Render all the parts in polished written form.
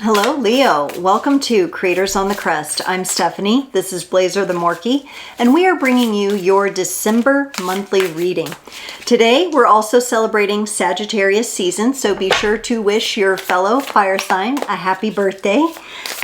Hello, Leo. Welcome to Creators on the Crest. I'm Stephanie. This is Blazer the Morky, and we are bringing you your December monthly reading. Today, we're also celebrating Sagittarius season, so be sure to wish your fellow fire sign a happy birthday.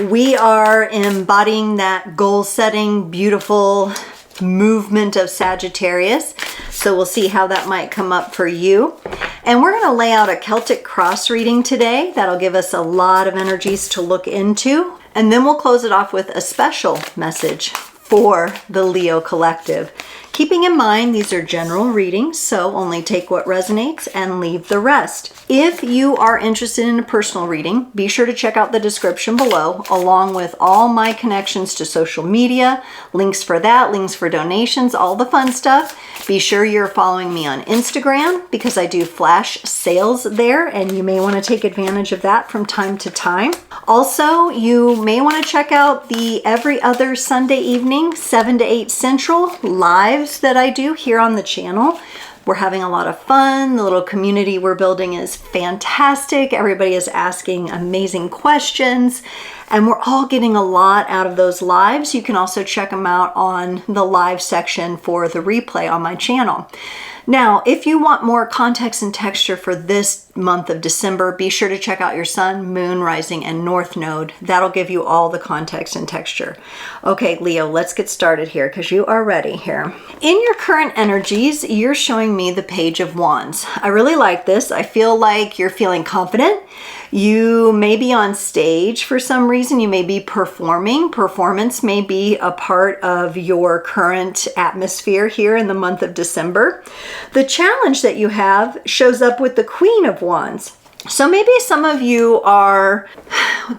We are embodying that goal-setting, beautiful movement of Sagittarius, so we'll see how that might come up for you. And we're going to lay out a Celtic cross reading today. That'll give us a lot of energies to look into. And then we'll close it off with a special message for the Leo collective. Keeping in mind, these are general readings, so only take what resonates and leave the rest. If you are interested in a personal reading, be sure to check out the description below, along with all my connections to social media, links for that, links for donations, all the fun stuff. Be sure you're following me on Instagram because I do flash sales there, and you may want to take advantage of that from time to time. Also, you may want to check out the every other Sunday evening, 7 to 8 Central, lives that I do here on the channel. We're having a lot of fun. The little community we're building is fantastic. Everybody is asking amazing questions, and we're all getting a lot out of those lives. You can also check them out on the live section for the replay on my channel. Now, if you want more context and texture for this month of December, be sure to check out your sun, moon, rising, and north node. That'll give you all the context and texture. Okay, Leo, let's get started here because you are ready here. In your current energies, you're showing me the Page of Wands. I really like this. I feel like you're feeling confident. You may be on stage for some reason. You may be performing. Performance may be a part of your current atmosphere here in the month of December. The challenge that you have shows up with the Queen of Wands. So maybe some of you are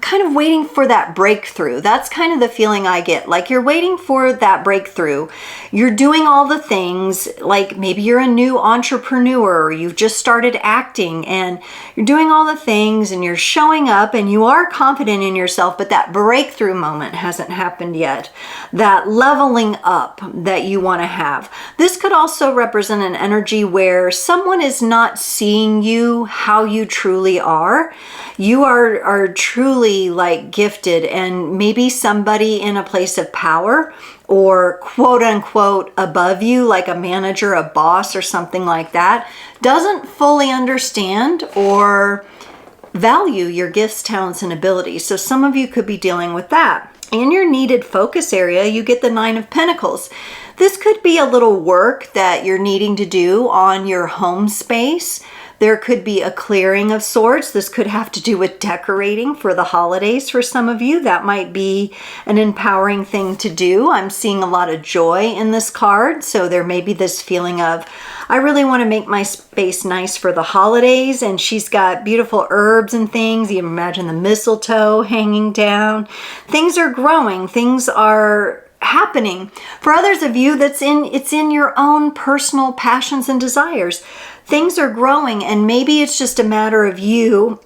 kind of waiting for that breakthrough. That's kind of the feeling I get. Like you're waiting for that breakthrough. You're doing all the things, like maybe you're a new entrepreneur, or you've just started acting and you're doing all the things and you're showing up and you are confident in yourself, but that breakthrough moment hasn't happened yet. That leveling up that you want to have. This could also represent an energy where someone is not seeing you how you truly are. You are truly like gifted, and maybe somebody in a place of power or quote unquote above you, like a manager, a boss, or something like that, doesn't fully understand or value your gifts, talents, and abilities. So some of you could be dealing with that. In your needed focus area, you get the Nine of Pentacles. This could be a little work that you're needing to do on your home space. There could be a clearing of sorts. This could have to do with decorating for the holidays for some of you. That might be an empowering thing to do. I'm seeing a lot of joy in this card. So there may be this feeling of, I really want to make my space nice for the holidays. And she's got beautiful herbs and things. You imagine the mistletoe hanging down. Things are growing. Things are happening. For others of you, it's in your own personal passions and desires. Things are growing, and maybe it's just a matter of you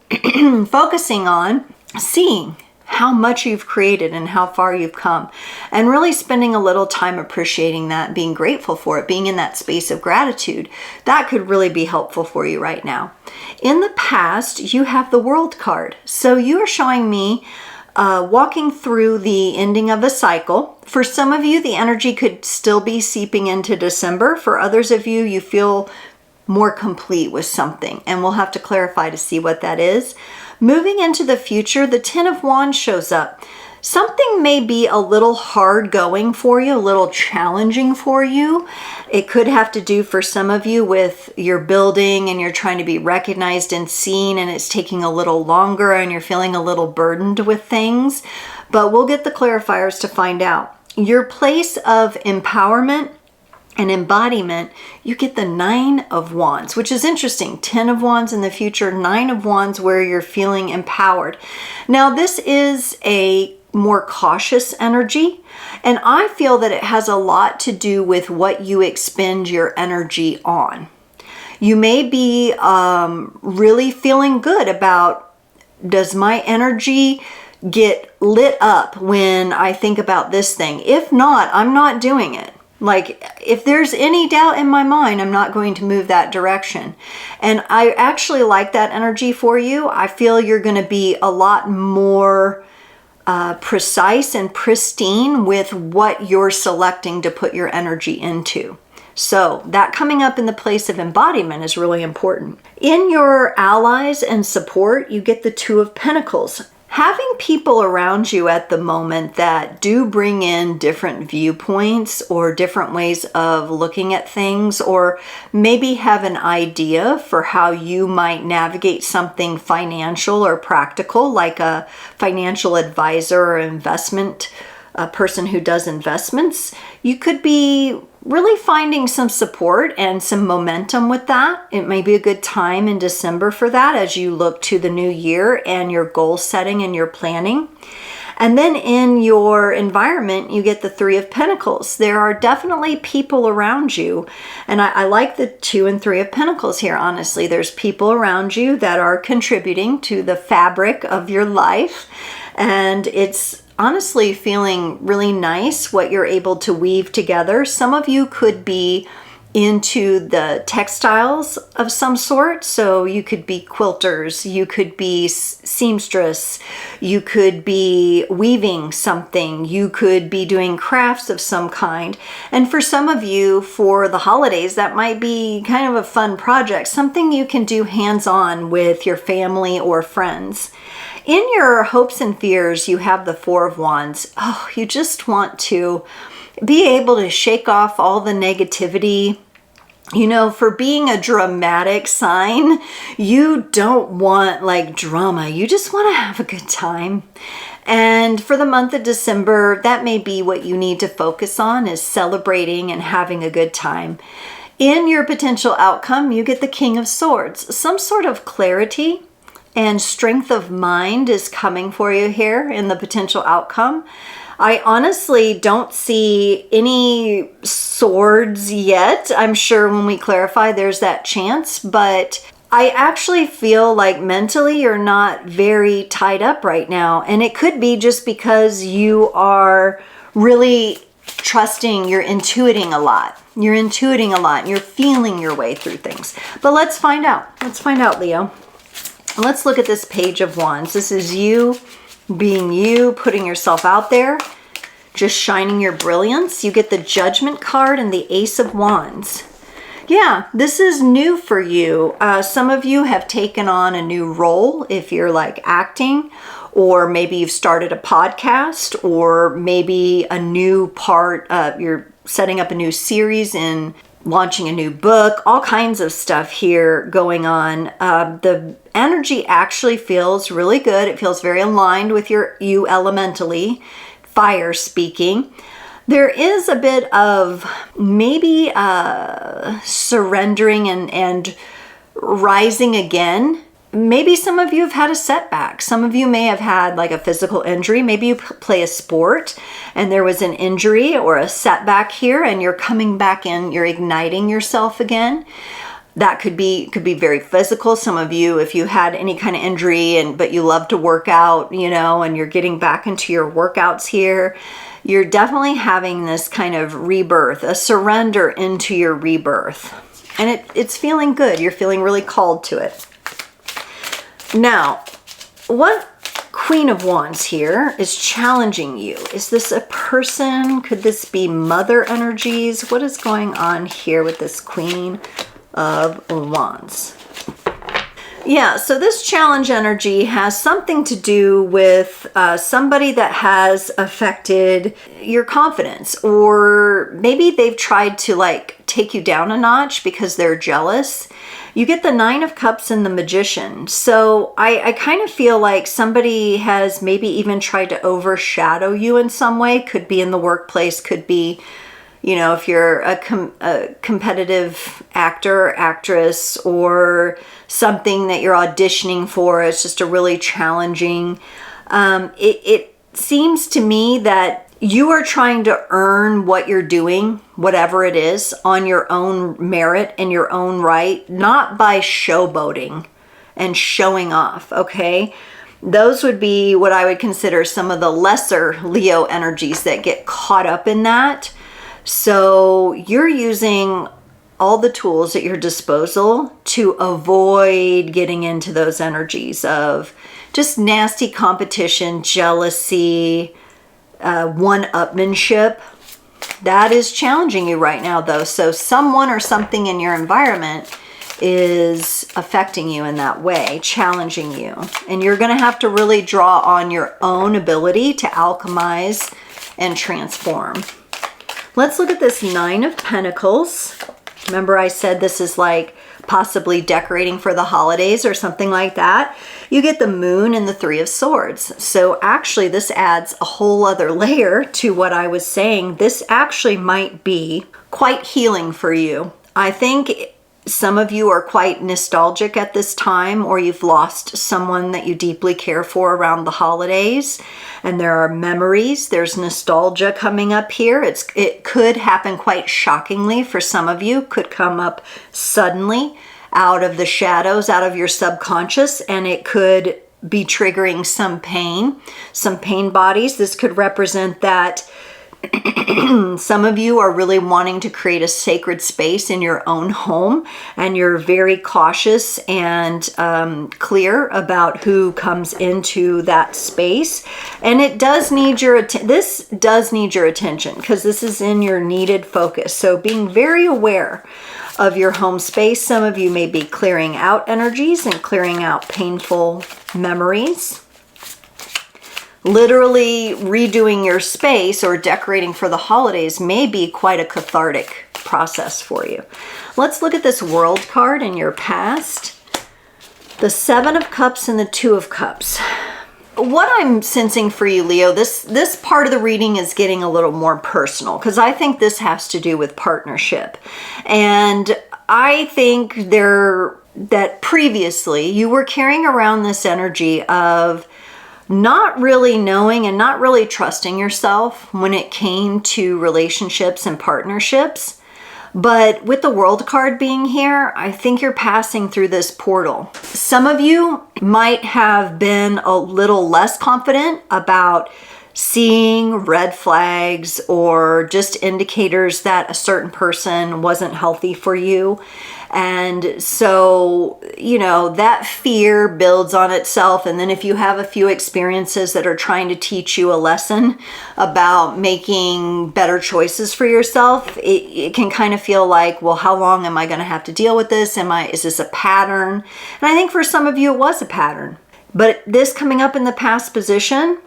focusing on seeing how much you've created and how far you've come, and really spending a little time appreciating that, being grateful for it, being in that space of gratitude. That could really be helpful for you right now. In the past, you have the World card. So you are showing me walking through the ending of a cycle. For some of you, the energy could still be seeping into December. For others of you, you feel more complete with something, and we'll have to clarify to see what that is. Moving into the future, the Ten of Wands shows up. Something may be a little hard going for you, a little challenging for you. It could have to do for some of you with your building and you're trying to be recognized and seen, and it's taking a little longer and you're feeling a little burdened with things. But we'll get the clarifiers to find out. Your place of empowerment and embodiment, you get the Nine of Wands, which is interesting. 10 of Wands in the future, 9 of Wands where you're feeling empowered. Now, this is a more cautious energy, and I feel that it has a lot to do with what you expend your energy on. You may be really feeling good about, does my energy get lit up when I think about this thing? If not, I'm not doing it. Like, if there's any doubt in my mind, I'm not going to move that direction. And I actually like that energy for you. I feel you're going to be a lot more precise and pristine with what you're selecting to put your energy into. So that coming up in the place of embodiment is really important. In your allies and support, you get the Two of Pentacles. Having people around you at the moment that do bring in different viewpoints or different ways of looking at things, or maybe have an idea for how you might navigate something financial or practical, like a financial advisor or investment, a person who does investments, you could be really finding some support and some momentum with that. It may be a good time in December for that as you look to the new year and your goal setting and your planning. And then in your environment, you get the Three of Pentacles. There are definitely people around you. And I like the 2 and 3 of Pentacles here, honestly. There's people around you that are contributing to the fabric of your life. And it's honestly feeling really nice what you're able to weave together. Some of you could be into the textiles of some sort. So you could be quilters, you could be seamstress, you could be weaving something, you could be doing crafts of some kind. And for some of you, for the holidays, that might be kind of a fun project, something you can do hands-on with your family or friends. In your hopes and fears, you have the Four of Wands. Oh, you just want to be able to shake off all the negativity. You know, for being a dramatic sign, you don't want like drama. You just want to have a good time. And for the month of December, that may be what you need to focus on, is celebrating and having a good time. In your potential outcome, you get the King of Swords. Some sort of clarity and strength of mind is coming for you here in the potential outcome. I honestly don't see any swords yet. I'm sure when we clarify, there's that chance, but I actually feel like mentally you're not very tied up right now. And it could be just because you are really trusting, you're intuiting a lot. You're intuiting a lot and you're feeling your way through things. But let's find out. Let's find out, Leo. Let's look at this Page of Wands. This is you being you, putting yourself out there, just shining your brilliance. You get the Judgment card and the Ace of Wands. Yeah, this is new for you. Some of you have taken on a new role if you're like acting, or maybe you've started a podcast, or maybe a new part, you're setting up a new series and launching a new book, all kinds of stuff here going on. The energy actually feels really good. It feels very aligned with you elementally, fire speaking. There is a bit of maybe surrendering and rising again. Maybe some of you have had a setback. Some of you may have had like a physical injury. Maybe you play a sport and there was an injury or a setback here and you're coming back in, you're igniting yourself again. That could be very physical. Some of you, if you had any kind of injury but you love to work out, you know, and you're getting back into your workouts here, you're definitely having this kind of rebirth, a surrender into your rebirth. And it's feeling good. You're feeling really called to it. Now, what Queen of Wands here is challenging you? Is this a person? Could this be mother energies? What is going on here with this Queen of Wands? Yeah, so this challenge energy has something to do with somebody that has affected your confidence, or maybe they've tried to like take you down a notch because they're jealous. You get the Nine of Cups and the Magician. So I kind of feel like somebody has maybe even tried to overshadow you in some way. Could be in the workplace, could be, you know, if you're a competitive actor or actress, or something that you're auditioning for. It's just a really challenging. It seems to me that you are trying to earn what you're doing, whatever it is, on your own merit and your own right, not by showboating and showing off, okay? Those would be what I would consider some of the lesser Leo energies that get caught up in that. So you're using all the tools at your disposal to avoid getting into those energies of just nasty competition, jealousy, one-upmanship. That is challenging you right now, though. So someone or something in your environment is affecting you in that way, challenging you. And you're going to have to really draw on your own ability to alchemize and transform. Let's look at this Nine of Pentacles. Remember I said this is like possibly decorating for the holidays or something like that. You get the Moon and the Three of Swords. So actually this adds a whole other layer to what I was saying. This actually might be quite healing for you. I think some of you are quite nostalgic at this time, or you've lost someone that you deeply care for around the holidays, and there are memories. There's nostalgia coming up here. It could happen quite shockingly for some of you, could come up suddenly out of the shadows, out of your subconscious, and it could be triggering some pain bodies. This could represent that some of you are really wanting to create a sacred space in your own home, and you're very cautious and clear about who comes into that space. And it does need your this does need your attention, because this is in your needed focus. So being very aware of your home space. Some of you may be clearing out energies and clearing out painful memories. Literally redoing your space or decorating for the holidays may be quite a cathartic process for you. Let's look at this World card in your past. The Seven of Cups and the Two of Cups. What I'm sensing for you, Leo, this part of the reading is getting a little more personal, because I think this has to do with partnership. And I think that previously you were carrying around this energy of not really knowing and not really trusting yourself when it came to relationships and partnerships. But with the World card being here, I think you're passing through this portal. Some of you might have been a little less confident about seeing red flags or just indicators that a certain person wasn't healthy for you. And so, you know, that fear builds on itself. And then if you have a few experiences that are trying to teach you a lesson about making better choices for yourself, it can kind of feel like, well, how long am I going to have to deal with this? Is this a pattern? And I think for some of you, it was a pattern. But this coming up in the past position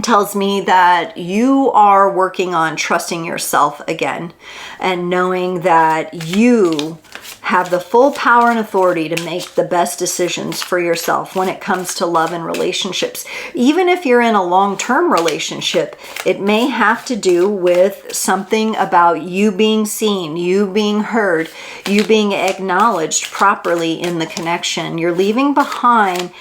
tells me that you are working on trusting yourself again and knowing that you have the full power and authority to make the best decisions for yourself when it comes to love and relationships. Even if you're in a long-term relationship, it may have to do with something about you being seen, you being heard, you being acknowledged properly in the connection. You're leaving behind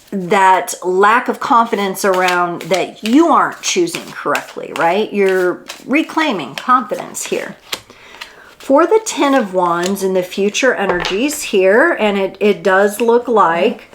that lack of confidence around that you aren't choosing correctly, right? You're reclaiming confidence here. For the Ten of Wands in the future energies here, and it does look like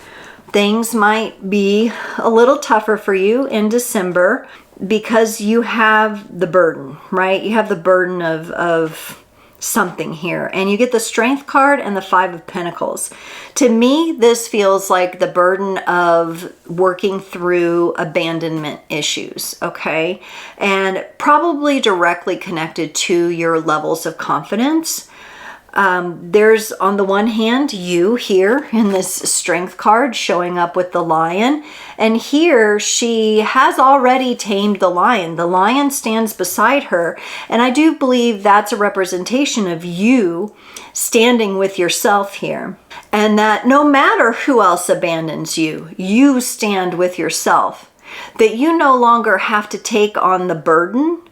things might be a little tougher for you in December because you have the burden, right? You have the burden of something here, and you get the Strength card and the Five of Pentacles. To me, this feels like the burden of working through abandonment issues, okay? And probably directly connected to your levels of confidence. There's, on the one hand, you here in this Strength card showing up with the lion. And here she has already tamed the lion. The lion stands beside her. And I do believe that's a representation of you standing with yourself here. And that no matter who else abandons you, you stand with yourself. That you no longer have to take on the burden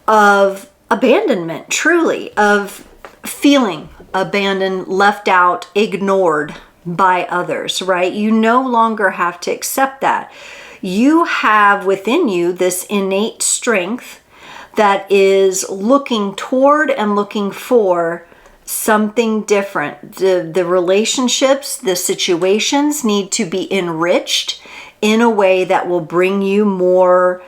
of abandonment, truly, of feeling abandoned, left out, ignored by others, right? You no longer have to accept that. You have within you this innate strength that is looking toward and looking for something different. The relationships, the situations need to be enriched in a way that will bring you more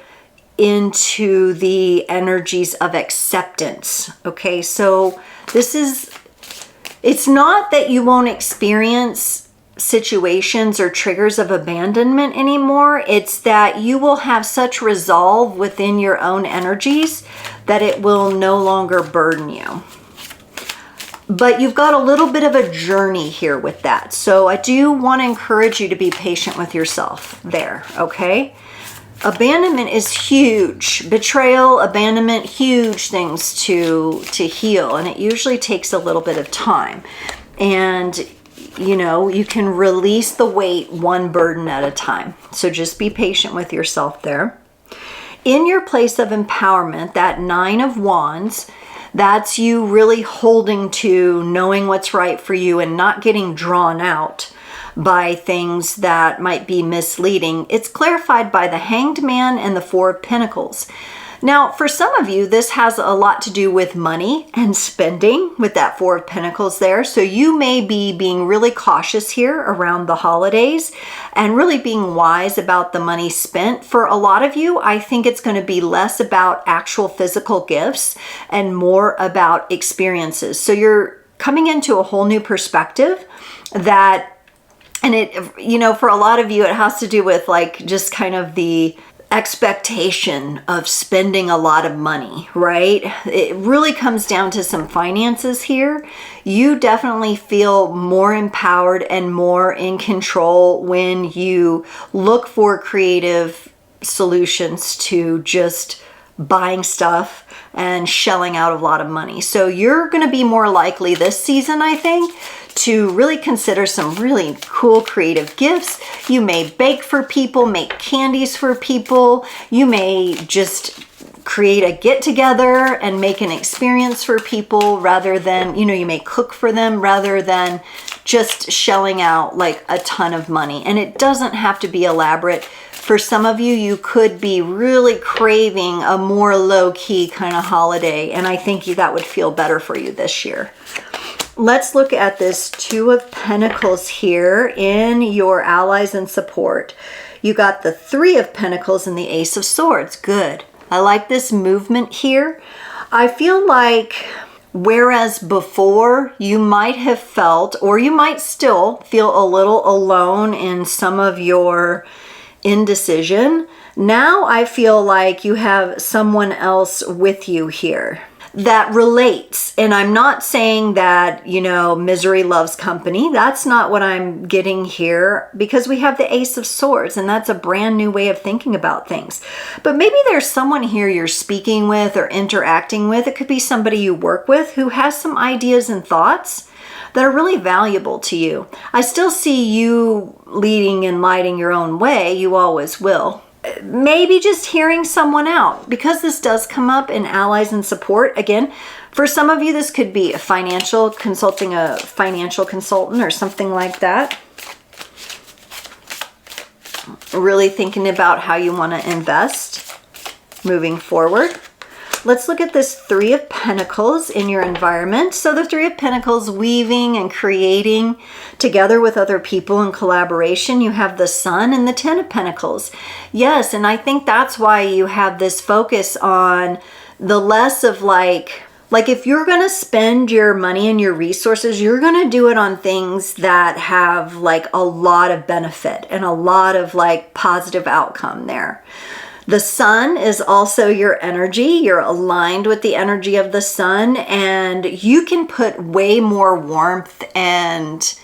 into the energies of acceptance. Okay, so it's not that you won't experience situations or triggers of abandonment anymore. It's that you will have such resolve within your own energies that it will no longer burden you. But you've got a little bit of a journey here with that. So I do want to encourage you to be patient with yourself there, okay? Abandonment is huge. Betrayal, abandonment, huge things to heal. And it usually takes a little bit of time. And you know, you can release the weight one burden at a time. So just be patient with yourself there. In your place of empowerment, that 9 of Wands, that's you really holding to knowing what's right for you and not getting drawn out by things that might be misleading. It's clarified by the Hanged Man and the 4 of Pentacles. Now, for some of you, this has a lot to do with money and spending with that 4 of Pentacles there. So you may be being really cautious here around the holidays and really being wise about the money spent. For a lot of you, I think it's going to be less about actual physical gifts and more about experiences. So you're coming into a whole new perspective that, and it, you know, for a lot of you, it has to do with like just kind of the expectation of spending a lot of money, right? It really comes down to some finances here. You definitely feel more empowered and more in control when you look for creative solutions to just buying stuff and shelling out a lot of money. So you're going to be more likely this season, I think, to really consider some really cool creative gifts. You may bake for people, make candies for people. You may just create a get together and make an experience for people rather than, you know, you may cook for them rather than just shelling out like a ton of money. And it doesn't have to be elaborate. For some of you, you could be really craving a more low-key kind of holiday, and I think that would feel better for you this year. Let's look at this 2 of Pentacles here in your allies and support. You got the 3 of Pentacles and the Ace of Swords. Good. I like this movement here. I feel like whereas before you might have felt, or you might still feel a little alone in some of your indecision, now I feel like you have someone else with you here that relates. And I'm not saying that, you know, misery loves company. That's not what I'm getting here, because we have the Ace of Swords, and that's a brand new way of thinking about things. But maybe there's someone here you're speaking with or interacting with. It could be somebody you work with who has some ideas and thoughts that are really valuable to you. I still see you leading and lighting your own way. You always will. Maybe just hearing someone out, because this does come up in allies and support. Again, for some of you, this could be a financial consulting, a financial consultant or something like that. Really thinking about how you want to invest moving forward. Let's look at this 3 of Pentacles in your environment. So the 3 of Pentacles, weaving and creating together with other people in collaboration. You have the Sun and the 10 of Pentacles. Yes, and I think that's why you have this focus on the less of like if you're going to spend your money and your resources, you're going to do it on things that have like a lot of benefit and a lot of like positive outcome there. The Sun is also your energy. You're aligned with the energy of the Sun, and you can put way more warmth and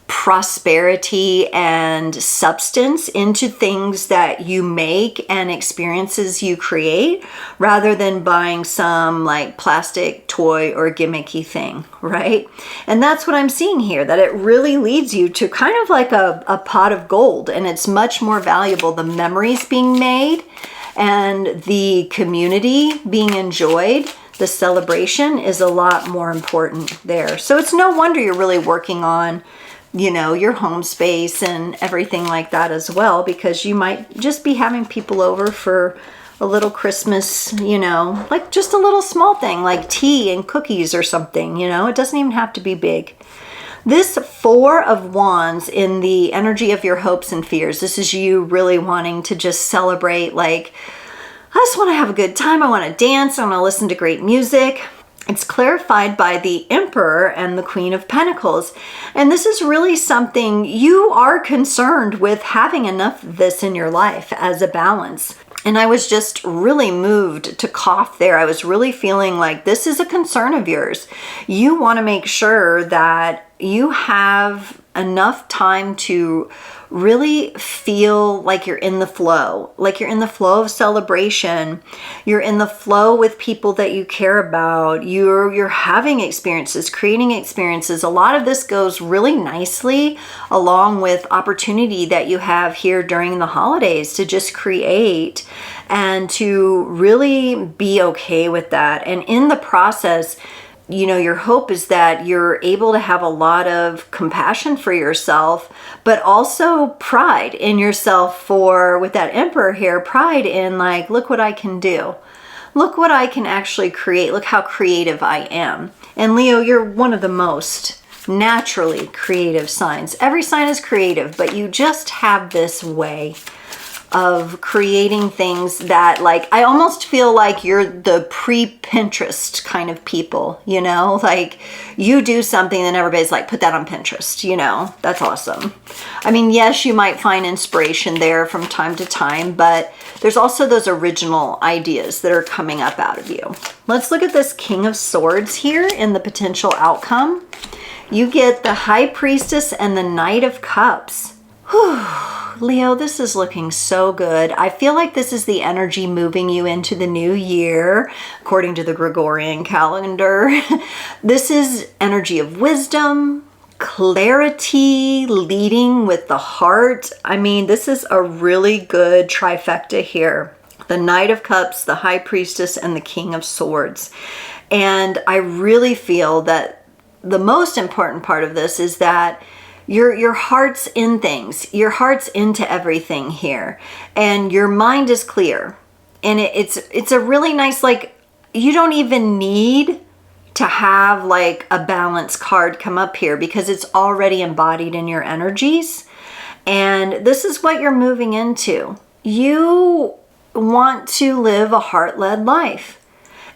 prosperity and substance into things that you make and experiences you create, rather than buying some like plastic toy or gimmicky thing, right? And that's what I'm seeing here, that it really leads you to kind of like a pot of gold, and it's much more valuable. The memories being made and the community being enjoyed, the celebration is a lot more important there. So it's no wonder you're really working on, you know, your home space and everything like that as well, because you might just be having people over for a little Christmas, you know, like just a little small thing like tea and cookies or something, you know. It doesn't even have to be big. This 4 of Wands in the energy of your hopes and fears, this is you really wanting to just celebrate like I just want to have a good time. I want to dance. I want to listen to great music. It's clarified by the Emperor and the Queen of Pentacles. And this is really something you are concerned with, having enough of this in your life as a balance. And I was just really moved to cough there. I was really feeling like this is a concern of yours. You want to make sure that you have enough time to really feel like you're in the flow, like you're in the flow of celebration. You're in the flow with people that you care about. You're having experiences, creating experiences. A lot of this goes really nicely along with opportunity that you have here during the holidays to just create and to really be okay with that. And in the process, you know, your hope is that you're able to have a lot of compassion for yourself, but also pride in yourself for, with that Emperor here, pride in like, look what I can do. Look what I can actually create. Look how creative I am. And Leo, you're one of the most naturally creative signs. Every sign is creative, but you just have this way of creating things that, like, I almost feel like you're the pre-Pinterest kind of people, you know, like you do something and everybody's like, put that on Pinterest, you know, that's awesome. I mean, yes, you might find inspiration there from time to time, but there's also those original ideas that are coming up out of you. Let's look at this King of Swords here in the potential outcome. You get the High Priestess and the Knight of Cups. Whew. Leo, this is looking so good. I feel like this is the energy moving you into the new year, according to the Gregorian calendar. This is energy of wisdom, clarity, leading with the heart. I mean, this is a really good trifecta here. The Knight of Cups, the High Priestess, and the King of Swords. And I really feel that the most important part of this is that your heart's in things. Your heart's into everything here. And your mind is clear. And it's a really nice, like, you don't even need to have like a balance card come up here because it's already embodied in your energies. And this is what you're moving into. You want to live a heart-led life.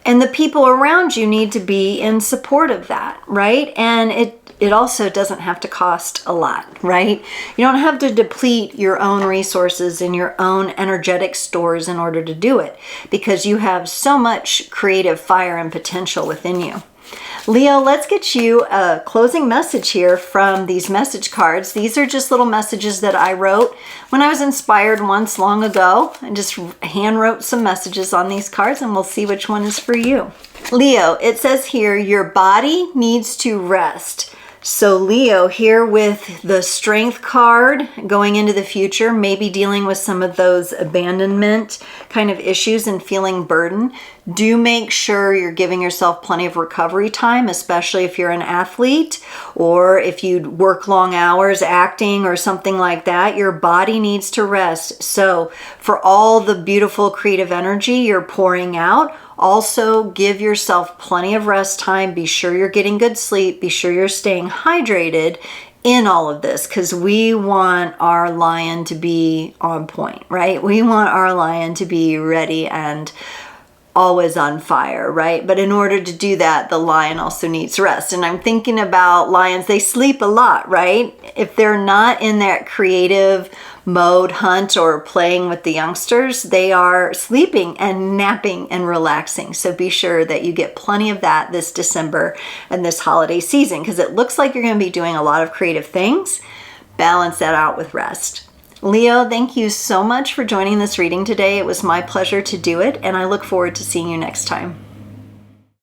And the people around you need to be in support of that, right? And it also doesn't have to cost a lot, right? You don't have to deplete your own resources and your own energetic stores in order to do it because you have so much creative fire and potential within you. Leo, let's get you a closing message here from these message cards. These are just little messages that I wrote when I was inspired once long ago. I just hand wrote some messages on these cards and we'll see which one is for you. Leo, it says here, your body needs to rest. So Leo, here with the Strength card going into the future, maybe dealing with some of those abandonment kind of issues and feeling burden, do make sure you're giving yourself plenty of recovery time, especially if you're an athlete or if you work long hours acting or something like that. Your body needs to rest. So for all the beautiful creative energy you're pouring out, also give yourself plenty of rest time. Be sure you're getting good sleep. Be sure you're staying hydrated in all of this because we want our lion to be on point, right? We want our lion to be ready and always on fire, right? But in order to do that, the lion also needs rest. And I'm thinking about lions, they sleep a lot, right? If they're not in that creative mode, hunt or playing with the youngsters, they are sleeping and napping and relaxing. So be sure that you get plenty of that this December and this holiday season because it looks like you're going to be doing a lot of creative things. Balance that out with rest. Leo, thank you so much for joining this reading today. It was my pleasure to do it, and I look forward to seeing you next time.